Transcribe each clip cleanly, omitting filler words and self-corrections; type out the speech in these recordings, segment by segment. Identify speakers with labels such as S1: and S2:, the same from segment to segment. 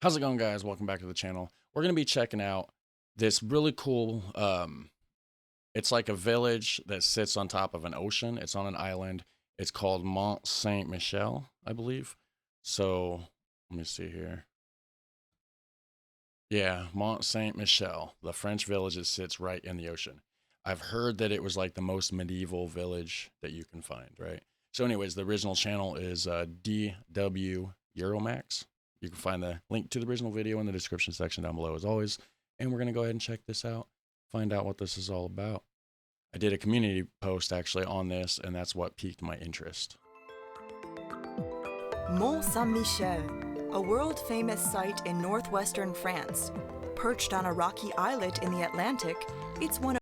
S1: How's it going, guys? Welcome back to the channel. We're going to be checking out this really cool, it's like a village that sits on top of an ocean. It's on an island. It's called Mont Saint Michel, I believe. So, let me see here. Yeah, Mont Saint Michel, the French village that sits right in the ocean. I've heard that it was like the most medieval village that you can find, right? So anyways, the original channel is DW Euromax. You can find the link to the original video in the description section down below as always. And we're going to go ahead and check this out, find out what this is all about. I did a community post actually on this, and that's what piqued my interest.
S2: Mont Saint Michel, a world-famous site in northwestern France. Perched on a rocky islet in the Atlantic, it's one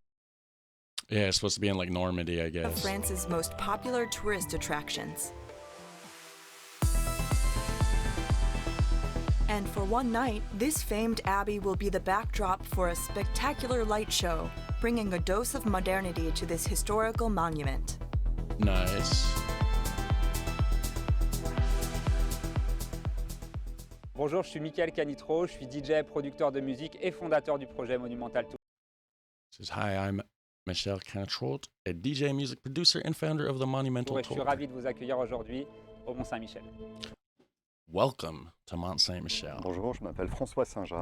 S1: Yeah, it's supposed to be in like Normandy, I
S2: of
S1: guess.
S2: France's most popular tourist attractions. And for one night, this famed abbey will be the backdrop for a spectacular light show, bringing a dose of modernity to this historical monument.
S1: Nice.
S3: Bonjour, je suis Michael Canitro, je suis DJ, producteur de musique et fondateur du projet Monumental Tour.
S1: Says, hi, I'm Michel Cantrot, a DJ, music producer, and founder of the Monumental
S3: Et je suis
S1: Tour.
S3: ravi de vous accueillir aujourd'hui au Mont Saint Michel.
S1: Welcome to Mont Saint Michel.
S4: Bonjour, je m'appelle François Saint-Jean.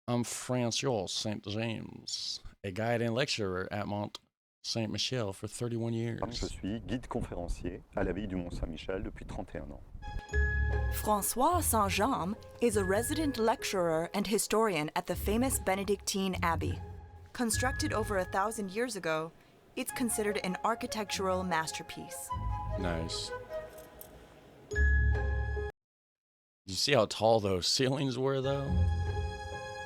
S1: I'm Francois St. James, a guide and lecturer at Mont Saint Michel for 31 years.
S4: Je suis guide conférencier à l'Abbaye du Mont Saint Michel depuis 31 ans.
S2: François Saint-Jean is a resident lecturer and historian at the famous Benedictine Abbey. Constructed over 1,000 years ago, it's considered an architectural masterpiece.
S1: Nice. You see how tall those ceilings were, though?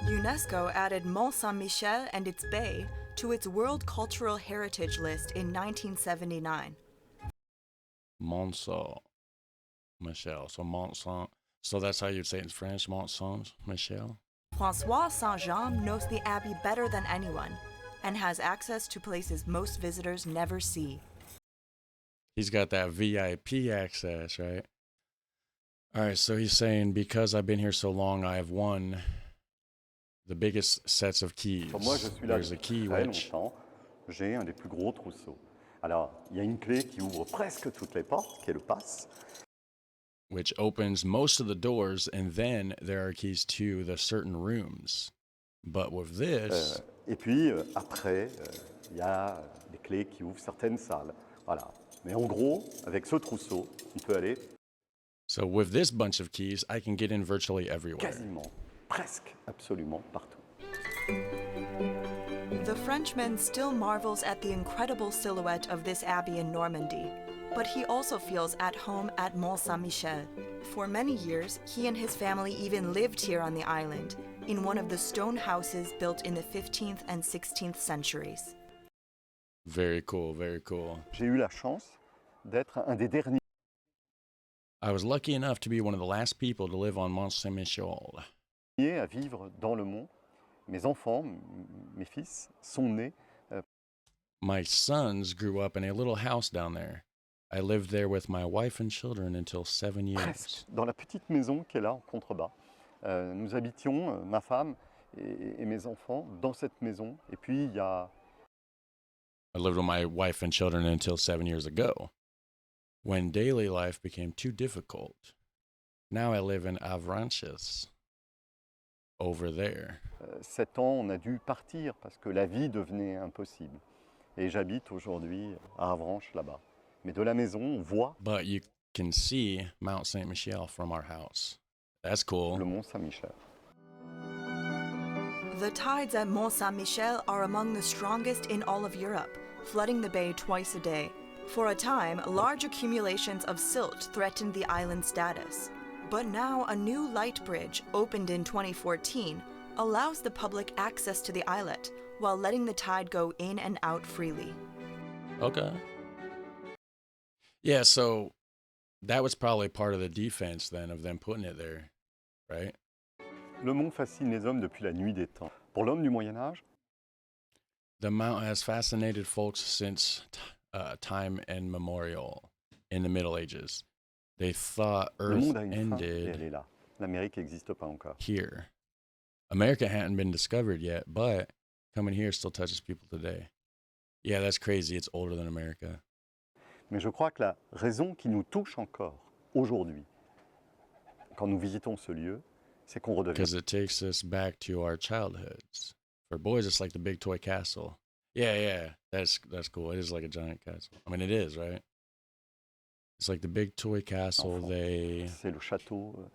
S2: UNESCO added Mont Saint Michel and its bay to its World Cultural Heritage list in 1979.
S1: Mont Saint Michel. So Mont Saint. So that's how you'd say it in French, Mont Saint Michel.
S2: François Saint-Jean knows the Abbey better than anyone and has access to places most visitors never see.
S1: He's got that VIP access, right? All right, so he's saying, because I've been here so long, I have won the biggest sets of keys.
S4: Moi, je suis là
S1: There's a
S4: depuis
S1: key
S4: très
S1: which...
S4: longtemps. J'ai un des plus gros trousseaux. Alors, il y a une clé qui ouvre presque toutes les portes, qui est le passe.
S1: which opens most of the doors, and then there are keys to the certain rooms. But with this...
S4: Et puis, après, il y a des clés qui ouvrent certaines salles. Voilà. Mais en gros, avec ce trousseau, on peut aller
S1: So with this bunch of keys, I can get in virtually everywhere.
S4: quasiment, presque, absolument partout.
S2: The Frenchman still marvels at the incredible silhouette of this abbey in Normandy, but he also feels at home at Mont Saint Michel. For many years, he and his family even lived here on the island, in one of the stone houses built in the 15th and 16th centuries.
S1: Very cool, very cool.
S4: J'ai eu la chance d'être un des derniers
S1: I was lucky enough to be one of the last people to live on Mont Saint Michel.
S4: à vivre dans le mont. Mes enfants, mes fils, sont nés
S1: My sons grew up in a little house down there. I lived there with my wife and children until 7 years.
S4: presque dans la petite maison qui est là en contrebas. Nous habitions, ma femme et mes enfants, dans cette maison. Et puis il y a
S1: I lived with my wife and children until 7 years ago, when daily life became too difficult. Now I live in Avranches, over there.
S4: 7 ans, on a dû partir parce que la vie devenait impossible. Et j'habite aujourd'hui à Avranches, là-bas. Mais de la maison, on voit
S1: But you can see Mount Saint Michel from our house. That's cool.
S4: le Mont Saint-Michel.
S2: The tides at Mont Saint Michel are among the strongest in all of Europe, flooding the bay twice a day. For a time, large accumulations of silt threatened the island's status. But now a new light bridge, opened in 2014, allows the public access to the islet, while letting the tide go in and out freely.
S1: Okay. Yeah, so that was probably part of the defense then of them putting it there, right?
S4: Le mont fascine les hommes depuis la nuit des temps. Pour l'homme du Moyen-Âge,
S1: The mount has fascinated folks since time immemorial in the Middle Ages. They thought
S4: le
S1: Earth
S4: monde a une fin et elle
S1: ended
S4: est là. L'Amérique n'existe pas encore.
S1: here. America hadn't been discovered yet, but coming here still touches people today. Yeah, that's crazy. It's older than America.
S4: Mais je crois que la raison qui nous touche encore aujourd'hui, quand nous visitons ce lieu, c'est qu'on redevient.
S1: Because it takes us back to our childhoods. For boys, it's like the big toy castle. Yeah, that's cool. It is like a giant castle. I mean, it is, right? It's like the big toy castle.
S4: C'est le château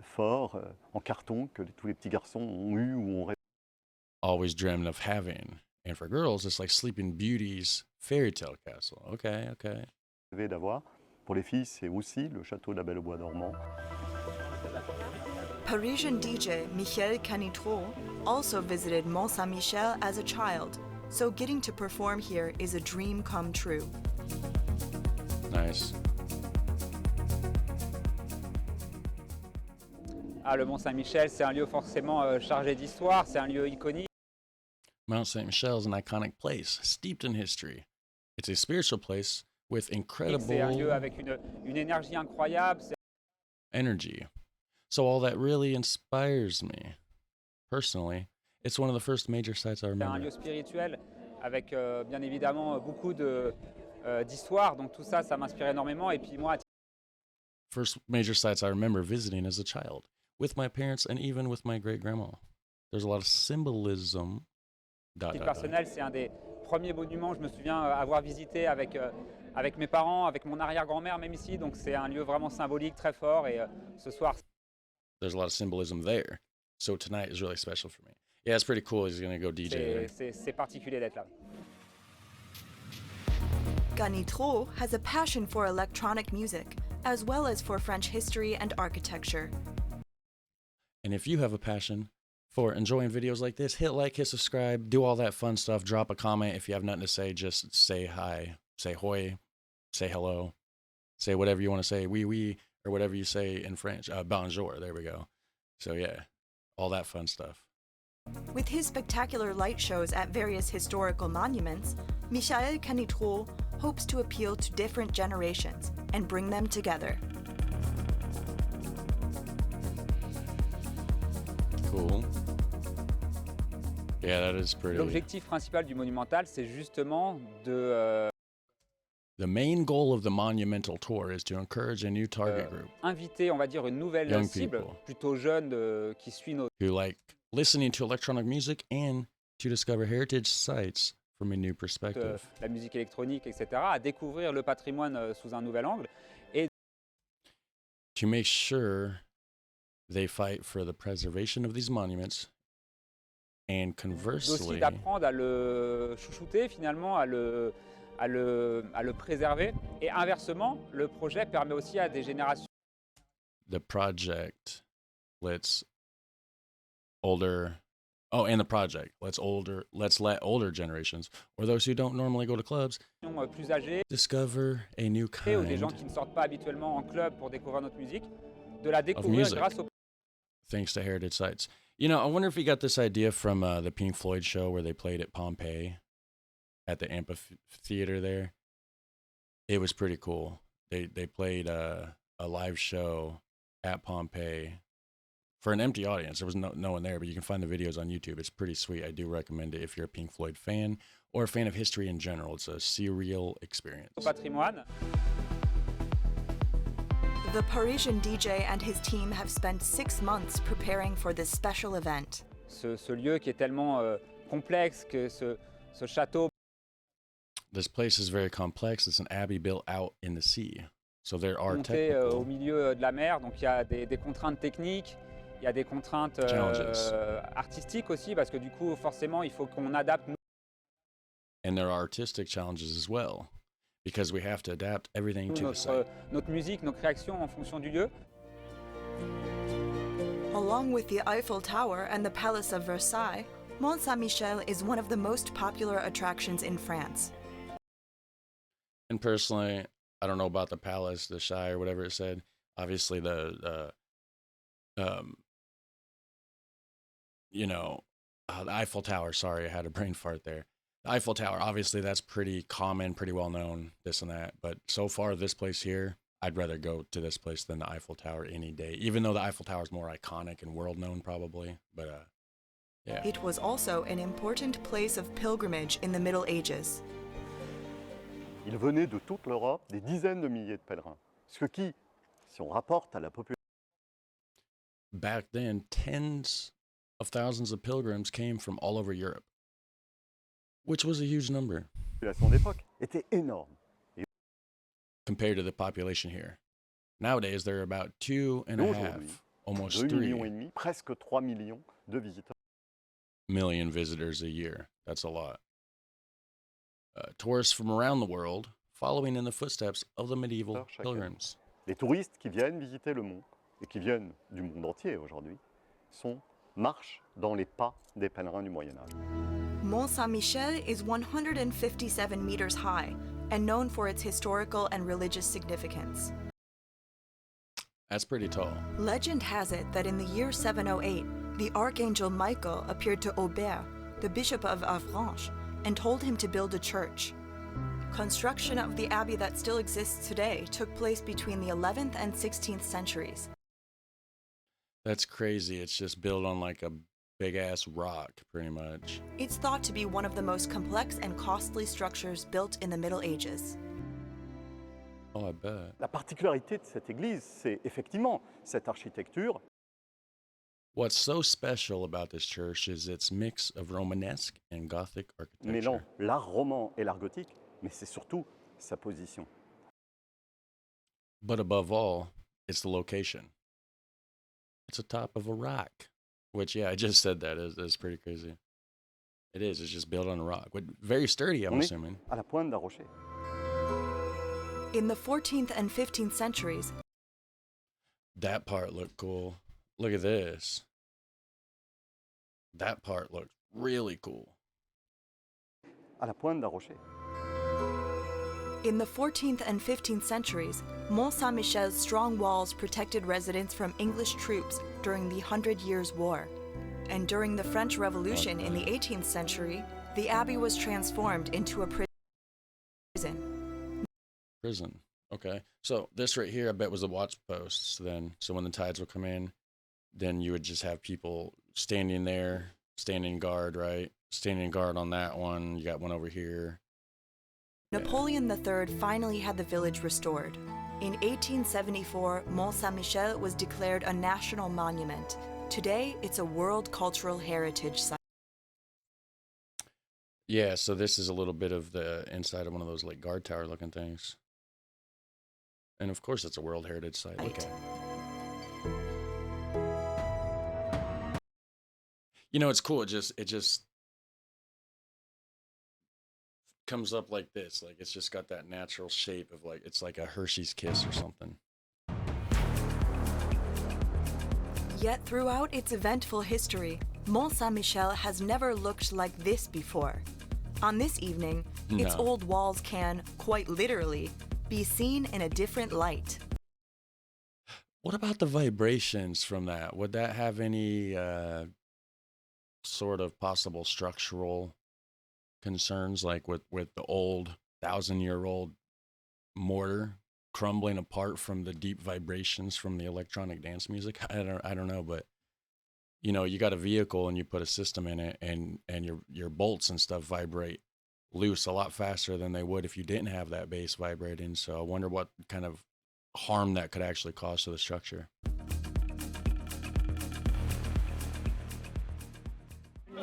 S4: fort en carton que tous les petits garçons ont eu ou ont rêvé.
S1: Always dreamed of having. And for girls, it's like Sleeping Beauty's fairy tale castle. Okay.
S4: D'avoir. Pour les filles, c'est aussi le château de la Belle au Bois dormant.
S2: Parisian DJ Michel Canitrot also visited Mont Saint Michel as a child, so getting to perform here is a dream come true.
S1: Nice.
S3: Ah, le Mont Saint Michel, c'est un lieu forcément chargé d'histoire, c'est un lieu iconique.
S1: Mount Saint Michel is an iconic place, steeped in history. It's a spiritual place with
S3: C'est un lieu
S1: incredible
S3: avec une énergie incroyable.
S1: energy. So all that really inspires me. Personally, it's one of the first major sites I
S3: C'est un
S1: remember.
S3: lieu spirituel avec bien évidemment beaucoup d'histoire. Donc tout ça, ça m'inspire énormément. Et puis moi,
S1: First major sites I remember visiting as a child, with my parents and even with my great-grandma. There's a lot of symbolism.
S3: à titre personnel, c'est un des premiers monuments, je me souviens avoir visité avec mes parents, avec mon arrière-grand-mère même ici. Donc c'est un lieu vraiment symbolique, très fort. Et ce soir,
S1: There's a lot of symbolism there. So tonight is really special for me. Yeah, it's pretty cool. He's going to go DJ there.
S3: c'est particulier d'être là.
S2: Canitrot has a passion for electronic music, as well as for French history and architecture.
S1: And if you have a passion for enjoying videos like this, hit like, hit subscribe, do all that fun stuff. Drop a comment. If you have nothing to say, just say hi, say hoi, say hello, say whatever you want to say, oui, or whatever you say in French. Bonjour, there we go. So yeah, all that fun stuff.
S2: With his spectacular light shows at various historical monuments, Michel Canitrot hopes to appeal to different generations and bring them together.
S1: Cool. Yeah, that is pretty.
S3: L'objectif principal du monumental, c'est justement de
S1: The main goal of the monumental tour is to encourage a new target group
S3: inviter, on va dire, une nouvelle
S1: Young
S3: cible,
S1: people.
S3: plutôt jeune, qui suit nos
S1: who like listening to electronic music and to discover heritage sites from a new perspective.
S3: la musique électronique, etc., à découvrir le patrimoine sous un nouvel angle. Et
S1: To make sure they fight for the preservation of these monuments and
S3: aussi
S1: conversely
S3: d'apprendre à le chouchouter, finalement, à le préserver. Et inversement, le projet permet aussi à des générations
S1: the project lets older and the project let's let older generations or those who don't normally go to clubs
S3: plus âgées
S1: discover a new
S3: ou des gens
S1: kind
S3: qui ne sortent pas habituellement en club pour découvrir notre musique, de la
S1: of
S3: découvrir
S1: music
S3: grâce au
S1: thanks to heritage sites. You know, I wonder if he got this idea from the Pink Floyd show where they played at Pompeii at the amphitheater there. It was pretty cool. They played a live show at Pompeii for an empty audience. There was no one there, but you can find the videos on YouTube. It's pretty sweet. I do recommend it if you're a Pink Floyd fan or a fan of history in general. It's a surreal experience.
S3: patrimoine.
S2: The Parisian DJ and his team have spent 6 months preparing for this special event.
S3: Ce lieu qui est tellement complexe, que ce château
S1: This place is very complex. It's an abbey built out in the sea. So there are
S3: monté au
S1: technical
S3: milieu de la mer, donc il y a des contraintes techniques, il y a des contraintes
S1: Challenges.
S3: artistiques aussi, parce que du coup, forcément, il faut qu'on adapte
S1: and there are artistic challenges as well because we have to adapt everything to the site.
S3: notre musique, nos créations en fonction du lieu.
S2: Along with the Eiffel Tower and the Palace of Versailles, Mont Saint Michel is one of the most popular attractions in France.
S1: And personally, I don't know about the palace, the Shire, whatever it said. Obviously, the Eiffel Tower. Sorry, I had a brain fart there. The Eiffel Tower, obviously, that's pretty common, pretty well known, this and that. But so far, this place here, I'd rather go to this place than the Eiffel Tower any day, even though the Eiffel Tower is more iconic and world known probably. But yeah.
S2: It was also an important place of pilgrimage in the Middle Ages.
S4: Ils venaient de toute l'Europe, des dizaines de milliers de pèlerins. Ce qui, si on rapporte à la population
S1: Back then, tens of thousands of pilgrims came from all over Europe, which was a huge number
S4: d'époque, était énorme.
S1: compared to the population here. Nowadays, there are about 2.5,
S4: Aujourd'hui,
S1: almost
S4: 2,5
S1: 3
S4: millions, presque 3 millions de visiteurs.
S1: million visitors a year. That's a lot. Tourists from around the world following in the footsteps of the medieval
S4: Chaque année.
S1: pilgrims.
S4: Les touristes qui viennent visiter le mont et qui viennent du monde entier aujourd'hui marchent dans les pas des pèlerins du Moyen Âge.
S2: Mont Saint Michel is 157 meters high and known for its historical and religious significance.
S1: That's pretty tall.
S2: Legend has it that in the year 708, the archangel Michael appeared to Abbey, the bishop of Avranches, and told him to build a church. Construction of the abbey that still exists today took place between the 11th and 16th centuries.
S1: That's crazy. It's just built on like a big ass rock, pretty much.
S2: It's thought to be one of the most complex and costly structures built in the Middle Ages.
S1: Oh, I bet.
S4: La particularité de cette église, c'est effectivement cette architecture.
S1: What's so special about this church is its mix of Romanesque and Gothic
S4: Mêlant
S1: architecture.
S4: l'art roman et l'art gothique, mais c'est surtout sa position.
S1: But above all, it's the location. It's atop of a rock, which, yeah, I just said that. Is pretty crazy. It is. It's just built on a rock. But very sturdy, I'm
S4: On est
S1: assuming.
S4: à la pointe d'un rocher.
S2: In the 14th and 15th centuries,
S1: That part looked cool. Look at this. That part looked really cool.
S4: À la pointe d'un rocher.
S2: In the 14th and 15th centuries, Mont Saint Michel's strong walls protected residents from English troops during the Hundred Years' War. And during the French Revolution in the 18th century, the abbey was transformed into a prison.
S1: Prison. Okay. So this right here, I bet was the watch posts then. So when the tides would come in, then you would just have people standing there, standing guard, right? Standing guard on that one. You got one over here.
S2: Napoleon III finally had the village restored. In 1874, Mont Saint Michel was declared a national monument. Today, it's a World Cultural Heritage Site.
S1: Yeah, so this is a little bit of the inside of one of those like guard tower looking things. And of course it's a World Heritage Site. Look at it. You know, it's cool. It just comes up like this. Like it's just got that natural shape of like it's like a Hershey's Kiss or something.
S2: Yet throughout its eventful history, Mont Saint Michel has never looked like this before. On this evening, its
S1: No.
S2: old walls can, quite literally, be seen in a different light.
S1: What about the vibrations from that? Would that have any sort of possible structural concerns, like with the old 1,000-year-old mortar crumbling apart from the deep vibrations from the electronic dance music? I don't know, but you know, you got a vehicle and you put a system in it, and your bolts and stuff vibrate loose a lot faster than they would if you didn't have that bass vibrating. So I wonder what kind of harm that could actually cause to the structure.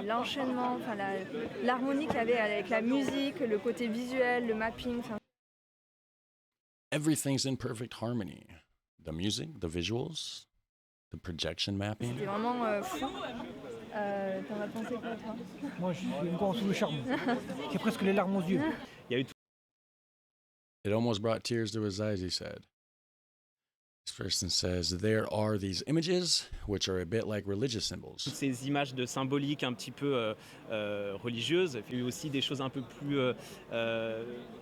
S5: L'enchaînement, enfin l'harmonie qu'il y avait avec la musique, le côté visuel, le mapping. Enfin...
S1: Everything's in perfect harmony. The music, the visuals, the projection mapping.
S5: C'était vraiment fou. T'en as pensé quoi, toi?
S6: Moi, je suis encore sous le charme. J'ai presque les larmes aux yeux.
S7: Il y a eu tout
S1: It almost brought tears to his eyes, he said. This person says, there are these images which are a bit like religious symbols.
S7: toutes ces images de symboliques un petit peu religieuses. Il y a eu aussi des choses un peu plus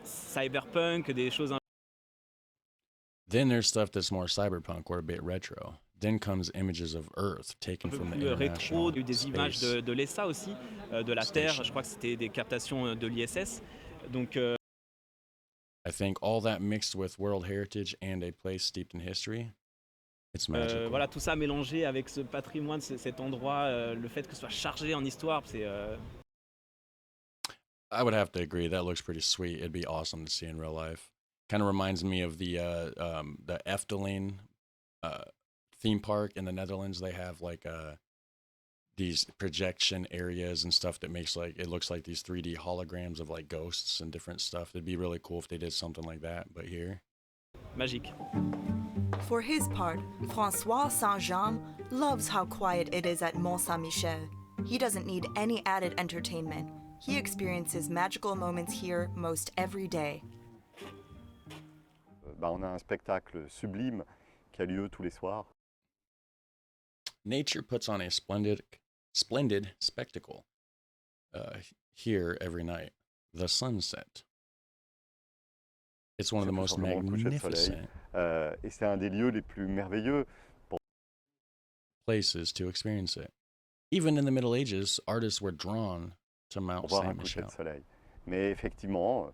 S7: cyberpunk, des choses un
S1: Then there's stuff that's more cyberpunk or a bit retro. Then comes images of Earth taken
S7: peu
S1: from the
S7: plus rétro.
S1: International
S7: Il y a eu des images
S1: Space.
S7: de l'ESA aussi, de la Terre.
S1: Station.
S7: Je crois que c'était des captations de l'ISS. Donc
S1: I I think all that mixed with World Heritage and a place steeped in history, it's magical.
S7: Voilà, tout ça mélangé avec ce patrimoine, cet endroit, le fait que ce soit chargé en histoire, c'est
S1: I would have to agree. That looks pretty sweet. It'd be awesome to see in real life. Kind of reminds me of the Efteling uh, theme park in the Netherlands. They have like these projection areas and stuff that makes like it looks like these 3D holograms of like ghosts and different stuff. It'd be really cool if they did something like that. But here,
S7: magique.
S2: For his part, Francois Saint-Jean loves how quiet it is at Mont Saint Michel. He doesn't need any added entertainment. He experiences magical moments here most every day.
S4: On a un spectacle sublime qui a lieu tous les soirs.
S1: nature puts on a splendid spectacle here every night. The sunset. It's one of the most magnificent
S4: Et c'est un des lieux les plus merveilleux
S1: places to experience it. Even in the Middle Ages, artists were drawn to Mont
S4: pour voir un
S1: Saint
S4: coucher de
S1: Michel.
S4: soleil. Mais effectivement,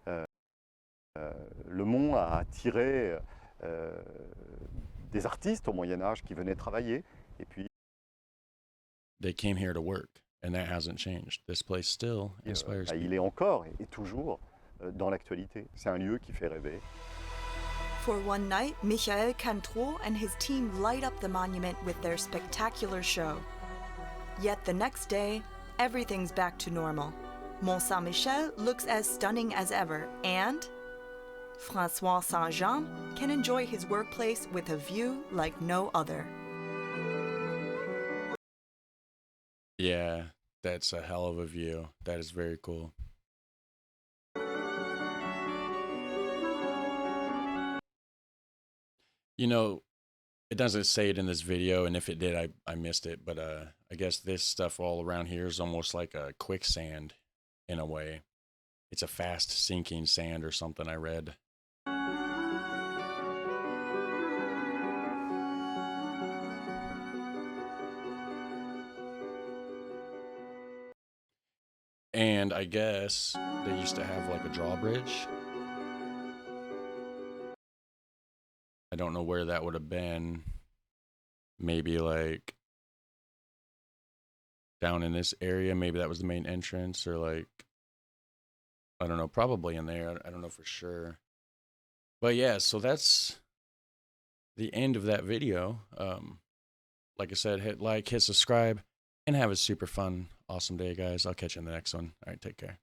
S4: le mont a attiré des artistes au Moyen-Âge qui venaient travailler. Et puis,
S1: They came here to work, and that hasn't changed. This place still inspires
S4: il
S1: people.
S4: est encore et toujours dans l'actualité. C'est un lieu qui fait rêver.
S2: For one night, Michael Cantrot and his team light up the monument with their spectacular show. Yet the next day, everything's back to normal. Mont Saint Michel looks as stunning as ever, and Francois Saint-Jean can enjoy his workplace with a view like no other.
S1: Yeah, that's a hell of a view. That is very cool. You know, it doesn't say it in this video, and if it did, I missed it. But I guess this stuff all around here is almost like a quicksand in a way. It's a fast sinking sand or something I read. And I guess they used to have like a drawbridge. I don't know where that would have been. Maybe like down in this area. Maybe that was the main entrance, or like, I don't know, probably in there. I don't know for sure. But yeah, so that's the end of that video. Like I said, hit like, hit subscribe, and have a super fun, awesome day, guys. I'll catch you in the next one. All right, take care.